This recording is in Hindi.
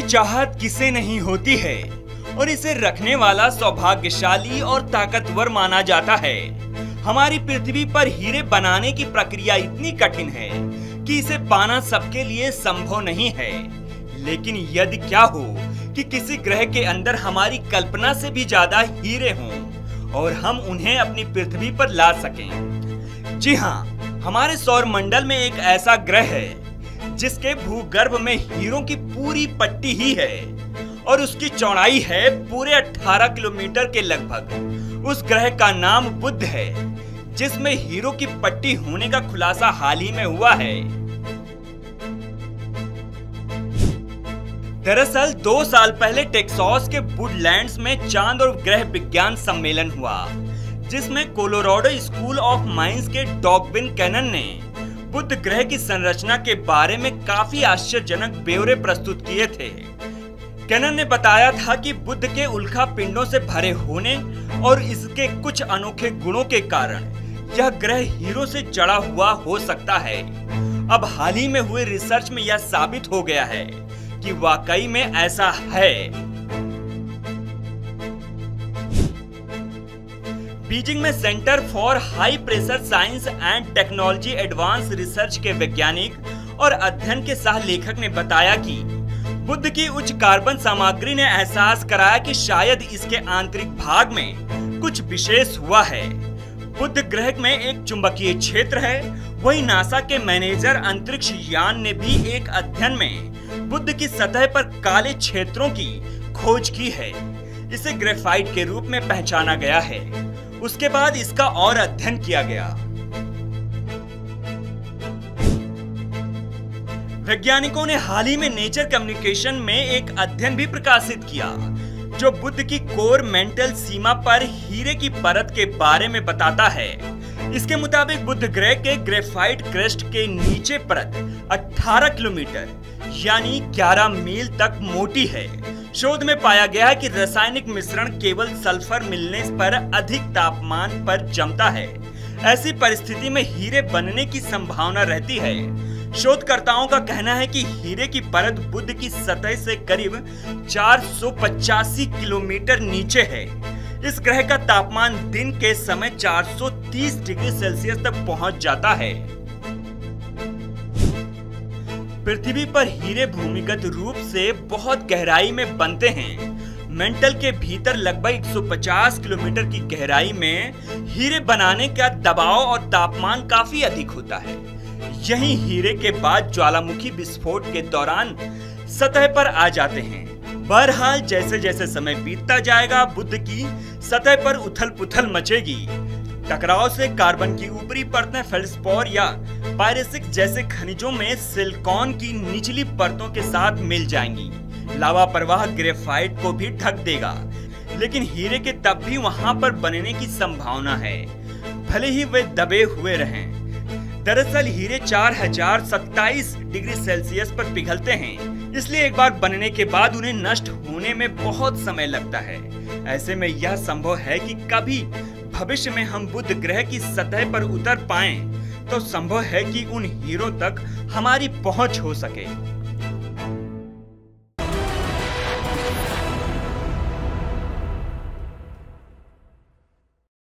चाहत किसे नहीं होती है और इसे रखने वाला सौभाग्यशाली और ताकतवर माना जाता है। हमारी पृथ्वी पर हीरे बनाने की प्रक्रिया इतनी कठिन है कि इसे पाना सबके लिए संभव नहीं है। लेकिन यदि क्या हो कि किसी ग्रह के अंदर हमारी कल्पना से भी ज्यादा हीरे हों और हम उन्हें अपनी पृथ्वी पर ला सकें। जी हाँ, हमारे सौर मंडल में एक ऐसा ग्रह है जिसके भूगर्भ में हीरों की पूरी पट्टी ही है और उसकी चौड़ाई है पूरे 18 किलोमीटर के लगभग। उस ग्रह का नाम बुध है, जिसमें हीरो की पट्टी होने का खुलासा हाल ही में हुआ है। दरअसल 2 साल पहले टेक्सास के वुडलैंड्स में चांद और ग्रह विज्ञान सम्मेलन हुआ, जिसमें कोलोराडो स्कूल ऑफ माइंस के डॉगविन कैनन ने बुध ग्रह की संरचना के बारे में काफी आश्चर्यजनक ब्यौरे प्रस्तुत किए थे। कैनन ने बताया था कि बुध के उल्का पिंडों से भरे होने और इसके कुछ अनोखे गुणों के कारण यह ग्रह हीरो से जड़ा हुआ हो सकता है। अब हाल ही में हुए रिसर्च में यह साबित हो गया है कि वाकई में ऐसा है। बीजिंग में centre for high pressure science and technology advance research के वैज्ञानिक और अध्ययन के सह लेखक ने बताया कि बुध की उच्च कार्बन सामग्री ने एहसास कराया कि शायद इसके आंतरिक भाग में कुछ विशेष हुआ है। बुध ग्रह में एक चुंबकीय क्षेत्र है। वही नासा के मैनेजर अंतरिक्ष यान ने भी एक अध्ययन में बुध की सतह पर काले क्षेत्रों की खोज की है। इसे ग्रेफाइट के रूप में पहचाना गया है। उसके बाद इसका और अध्ययन किया गया। वैज्ञानिकों ने हाल ही में नेचर कम्युनिकेशन में एक अध्ययन भी प्रकाशित किया जो बुध की कोर मेंटल सीमा पर हीरे की परत के बारे में बताता है। इसके मुताबिक बुध ग्रह के ग्रेफाइट क्रस्ट के नीचे परत 18 किलोमीटर यानी 11 मील तक मोटी है। शोध में पाया गया है कि रासायनिक मिश्रण केवल सल्फर मिलने पर अधिक तापमान पर जमता है। ऐसी परिस्थिति में हीरे बनने की संभावना रहती है। शोधकर्ताओं का कहना है कि हीरे की परत बुध की सतह से करीब 485 किलोमीटर नीचे है। इस ग्रह का तापमान दिन के समय 430 डिग्री सेल्सियस तक पहुंच जाता है। पृथ्वी पर हीरे भूमिगत रूप से बहुत गहराई में बनते हैं। मेंटल के भीतर लगभग 150 किलोमीटर की गहराई में हीरे बनाने का दबाव और तापमान काफी अधिक होता है। यही हीरे के बाद ज्वालामुखी विस्फोट के दौरान सतह पर आ जाते हैं। बहरहाल जैसे जैसे समय बीतता जाएगा बुध की सतह पर उथल पुथल मचेगी। टकराव से कार्बन की ऊपरी परतें फेल्डस्पॉर या पायरेसिक जैसे खनिजों में सिलिकॉन की निचली परतों के साथ मिल जाएंगी। लावा प्रवाह ग्रेफाइट को भी ढक देगा, लेकिन हीरे के तब भी वहां पर बनने की संभावना है, भले ही वे दबे हुए रहें। दरअसल हीरे 4027 डिग्री सेल्सियस पर पिघलते हैं, इसलिए एक बार बनने के बाद उन्हें नष्ट होने में बहुत समय लगता है। ऐसे में यह संभव है कि कभी भविष्य में हम बुध ग्रह की सतह पर उतर पाएं, तो संभव है कि उन हीरों तक हमारी पहुंच हो सके।